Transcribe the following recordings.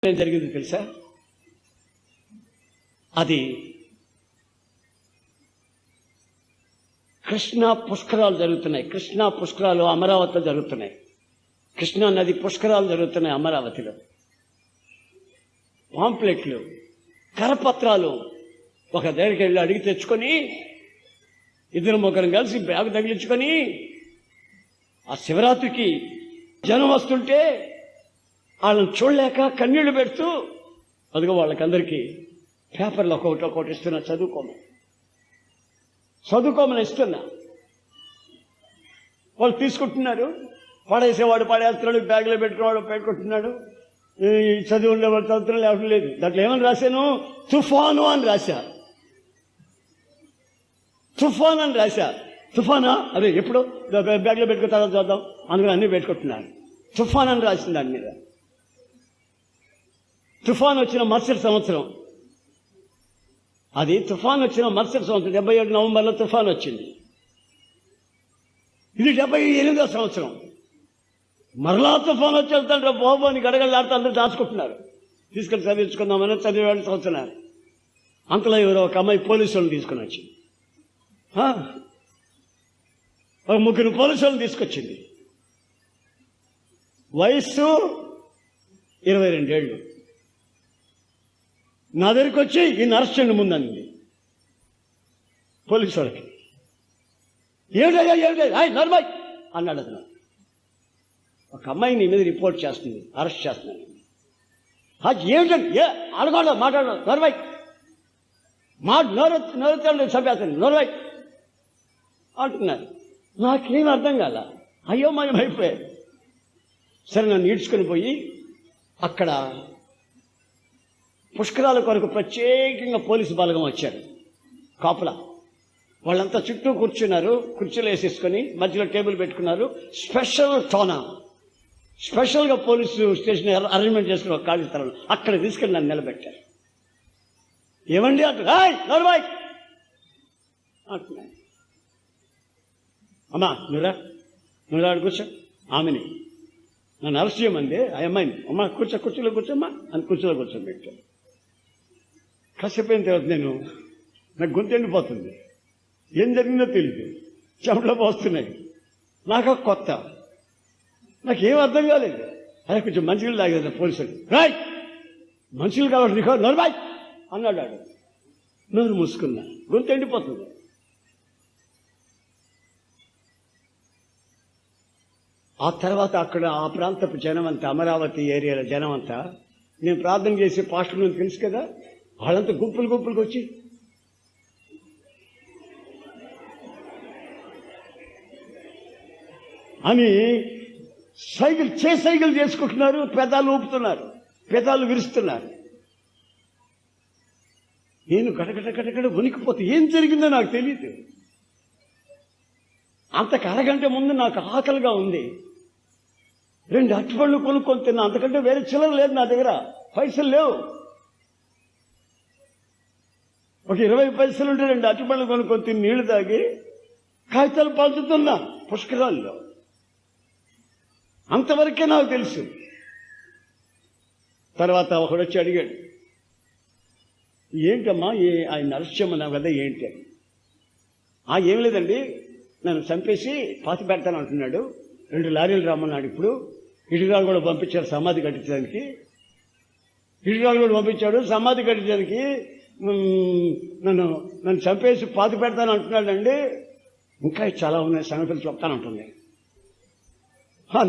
ఏం జరిగింది తెలుసా? అది కృష్ణా పుష్కరాలు జరుగుతున్నాయి. కృష్ణా పుష్కరాలు అమరావతిలో జరుగుతున్నాయి. కృష్ణా నది పుష్కరాలు జరుగుతున్నాయి అమరావతిలో. పాంప్లెట్లు, కరపత్రాలు ఒక దగ్గరికి వెళ్ళి అడిగి తెచ్చుకొని ఇద్దరు ముగ్గురు కలిసి బ్యాగ్ తగిలించుకొని ఆ శివరాత్రికి జనం వస్తుంటే వాళ్ళని చూడలేక కన్నీళ్లు పెడుతూ అదిగో వాళ్ళకందరికీ పేపర్లు ఒక్కొక్కటి ఇస్తున్నా, చదువుకోమని ఇస్తున్నా. వాళ్ళు తీసుకుంటున్నారు. పడేసేవాడు పడేస్తున్నాడు, బ్యాగ్లో పెట్టుకునేవాడు పెట్టుకుంటున్నాడు. చదువు ఉండేవాడు చదువుతున్నా లేవడం లేదు. దాంట్లో ఏమని రాశాను? తుఫాను అని రాశా. తుఫాన్ అని రాశా. తుఫానా? అదే ఎప్పుడు బ్యాగ్లో పెట్టుకున్న తర్వాత చూద్దాం అందుకని అన్నీ పెట్టుకుంటున్నాను. తుఫాన్ అని రాసింది దాని మీద. తుఫాన్ వచ్చిన మరుసటి సంవత్సరం, అది తుఫాన్ వచ్చిన మరుసటి సంవత్సరం 77 నవంబర్లో తుఫాన్ వచ్చింది. ఇది 78వ సంవత్సరం. మరలా తుఫాన్ వచ్చి వెళ్తాడు బాబు అని గడగడలాడుతూ అందరూ దాచుకుంటున్నారు. తీసుకెళ్ళి చదివించుకుందామని చదివేవాళ్ళు చదువుతున్నారు. అంతలో ఎవరో ఒక అమ్మాయి పోలీసు వాళ్ళని తీసుకుని వచ్చింది. ఒక 3 పోలీసు వాళ్ళని తీసుకొచ్చింది. వయస్సు 22 ఏళ్ళు. నా దగ్గరికి వచ్చి ఈ అరెస్ట్ చేయండి ముందండి పోలీసు వాళ్ళకి. ఏమిటయ్యా నర్మయ్ అన్నాడు అతను. ఒక అమ్మాయి నీ మీద రిపోర్ట్ చేస్తుంది, అరెస్ట్ చేస్తున్నాను. ఏమిటండి అడగడం మాట్లాడడం నర్మయ్ నోరెత్తాడు చంపేస్తాను నర్మయ్ అంటున్నారు. నాకేం అర్థం కాల. అయోమయం అయిపోయారు. సరే నన్ను ఈడ్చుకొని పోయి అక్కడ పుష్కరాల కొరకు ప్రత్యేకంగా పోలీసు బలగం వచ్చారు, కాపులా. వాళ్ళంతా చుట్టూ కూర్చున్నారు, కుర్చీలు వేసేసుకొని మధ్యలో టేబుల్ పెట్టుకున్నారు. స్పెషల్గా పోలీసు స్టేషన్ అరేంజ్మెంట్ చేసుకుని ఒక ఖాళీ స్థలంలో అక్కడ తీసుకెళ్ళి నన్ను నిలబెట్టారు. ఏమండి అంటున్నాయి అంటున్నాయి. అమ్మా నువ్వురా కూర్చో. ఆమెని నన్ను అరెస్ట్ చేయమంది ఆ అమ్మాయిని. అమ్మా కుర్చీలో కూర్చోమ్మా అని కుర్చీలో కూర్చోబెట్టాను. కాసేపు అయిన తర్వాత నాకు గొంతు ఎండిపోతుంది. ఏం జరిగిందో తెలియదు, చెమటలో పోస్తున్నాయి. నాకు కొత్త, నాకేం అర్థం కాలేదు. అదే కొంచెం మంచినీళ్ళు తాగేది పోలీసులు. రాయ్ మనుషులు కాబట్టి నీకు నోరుబాయ్ అన్నాడు. నోరు మూసుకున్నా, గొంతు ఎండిపోతుంది. ఆ తర్వాత అక్కడ ఆ ప్రాంతపు జనం అంతా, అమరావతి ఏరియాల జనం అంతా, నేను ప్రార్థన చేసే పాస్టర్ నుంచి తెలుసు కదా, వాళ్ళంతా గుంపులుగా వచ్చి అని సైకిల్ చేసుకుంటున్నారు, పెదాలు ఊపుతున్నారు, పెదాలు విరుస్తున్నారు. నేను గడగడ వణికిపోతే ఏం జరిగిందో నాకు తెలియదు. అంతకు అరగంట ముందు నాకు ఆకలిగా ఉంది. 2 అరటిపళ్ళు కొనుక్కొని తిన్నా. అంతకంటే వేరే చిల్లర లేదు నా దగ్గర, పైసలు లేవు. ఒక 20 పైసలు ఉంటే 2 అరటిపళ్ళు కొనుక్కొని తిని నీళ్లు తాగి కాగితాలు పంచుతున్నా పుష్కరాల్లో. అంతవరకే నాకు తెలుసు. తర్వాత ఒకడు వచ్చి అడిగాడు, ఏంటమ్మా ఆయన అరెస్ట్ చేయమన్నావు కదా ఏంటి అని. ఏం లేదండి, నన్ను చంపేసి పాతి పెడతాను అంటున్నాడు. 2 లారీలు రమ్మన్నాడు. ఇప్పుడు ఇటురాలు కూడా పంపించారు సమాధి కట్టించడానికి. సమాధి కట్టించడానికి నన్ను చంపేసి పాతి పెడతాను అంటున్నాడండి. ఇంకా చాలా ఉన్నాయి సంగతులు చెప్తానంటుంది.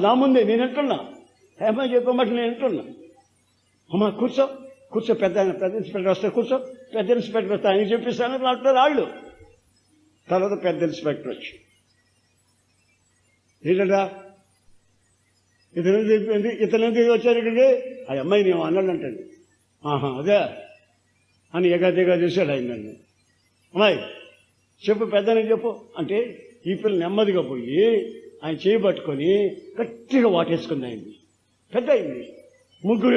నా ముందే నేను వింటున్నా. ఏమో చెప్పమంటే నేను వింటున్నా. అమ్మా కూర్చో పెద్ద ఇన్స్పెక్టర్ వస్తే కూర్చో, పెద్ద ఇన్స్పెక్టర్ వస్తే ఆయన చెప్పిస్తాను అంటున్నారు వాళ్ళు. తర్వాత పెద్ద ఇన్స్పెక్టర్ వచ్చి, ఏంటంటా ఇతను ఎందుకు వచ్చారు ఇక్కడికి? ఆ అమ్మాయి నేను అన్నాడు అంటండి. అదే అని ఎగాదిగా చూశాడు ఆయన నన్ను. అమ్మాయి చెప్పు, పెద్దని చెప్పు అంటే ఈ పిల్ల నెమ్మదిగా పోయి ఆయన చేయబట్టుకొని గట్టిగా వాటేసుకుంది. అయింది పెద్ద అయింది. ముగ్గురు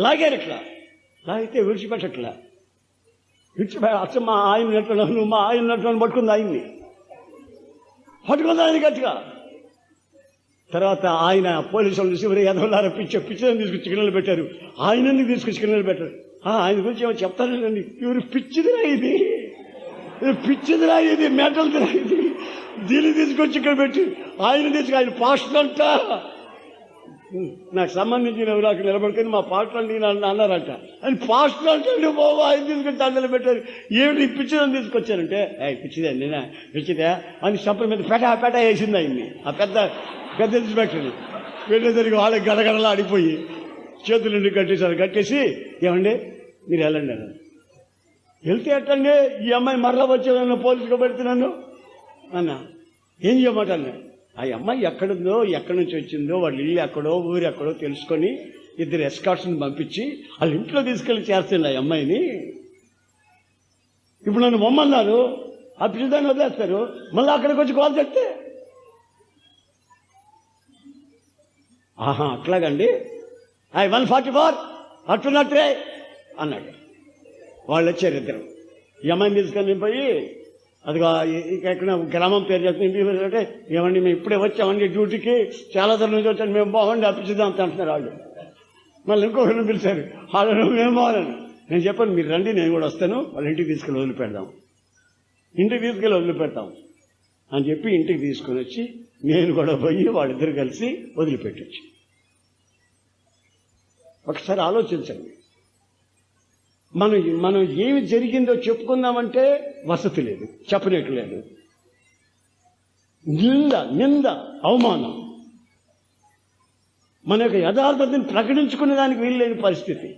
లాగారు. ఇట్లా లాగితే విడిచిపెట్టట్లా. అసలు మా ఆయన నట్టున్నావు, నువ్వు మా ఆయన నట్టున్నాను పట్టుకుంది. ఆయన గట్టిగా తర్వాత ఆయన పోలీసులు చూసి ఎవరు ఎదవలారా పిచ్చిదని తీసుకొచ్చి కిన్నెలు పెట్టారు. ఆయనని తీసుకొచ్చి కిన్నెలు పెట్టారు. ఆయన గురించి ఏమో చెప్తానండి, ఇవరు పిచ్చిదిరా ఇది, పిచ్చిదిరా ఇది, మెంటల్దిరా ఇది, దీన్ని తీసుకొచ్చి ఇక్కడ పెట్టి ఆయన తీసుకు ఆయన పాస్టర్ అంట. నాకు సంబంధించిన నాకు నిలబడుకొని మా పాస్టర్ అండి అన్నారంట. ఆయన పాస్టర్ అంటే బాబు ఆయన తీసుకొచ్చి దండలు పెట్టారు. ఏమిటి పిచ్చిదని తీసుకొచ్చారంటే, పిచ్చిదే నేనా పిచ్చిదే అని చంపల మీద పెట వేసింది ఆయన్ని. ఆ పెద్ద ఇన్స్పెక్టర్ని వెళ్ళేసరికి వాళ్ళకి గడగడలా ఆడిపోయి చేతులు నుండి కట్టేశారు. కట్టేసి ఏమండి మీరు వెళ్ళండి అన్నారు. వెళ్తే ఎట్టండి ఈ అమ్మాయి మరలా వచ్చేదన్న పోలీసుగా పెడుతున్నాను అన్న. ఏం చేయమంటాను, ఆ అమ్మాయి ఎక్కడుందో, ఎక్కడి నుంచి వచ్చిందో, వాళ్ళ ఇల్లు ఎక్కడో ఊరు ఎక్కడో తెలుసుకొని 2 ఎస్కార్ట్స్ని పంపించి వాళ్ళ ఇంట్లో తీసుకెళ్ళి చేస్తుంది ఆ అమ్మాయిని. ఇప్పుడు నన్ను బొమ్మన్నారు, ఆ పిల్లదాన్ని వదిలేస్తారు, మళ్ళీ అక్కడికి వచ్చి కాల్ చెప్తే అట్లాగండి 144 అట్టున్నట్టే అన్నాడు. వాళ్ళు వచ్చారు 2. ఈ అమ్మాయిని తీసుకొని పోయి అదిగా ఎక్కడ గ్రామం పేరు చెప్తే ఏమండి మేము ఇప్పుడే వచ్చామండి డ్యూటీకి, చాలా దూరం నుంచి వచ్చాను, మేము బాగుండి అప్పించుదాం అంటున్నారు వాళ్ళు. మళ్ళీ ఇంకొకరిని పిలిచారు, వాళ్ళు మేము బాగాలని. నేను చెప్పాను మీరు రండి నేను కూడా వస్తాను, వాళ్ళ ఇంటికి తీసుకెళ్ళి వదిలిపెడదాం, ఇంటికి తీసుకెళ్ళి వదిలిపెడతాం అని చెప్పి ఇంటికి తీసుకొని వచ్చి నేను కూడా పోయి వాళ్ళిద్దరు కలిసి వదిలిపెట్టచ్చు. ఒకసారి ఆలోచించండి, మనం ఏమి జరిగిందో చెప్పుకుందామంటే వసతి లేదు, చెప్పనట్టు లేదు, నింద అవమానం, మన యొక్క యథార్థతని ప్రకటించుకునే దానికి వీల్లేని పరిస్థితి.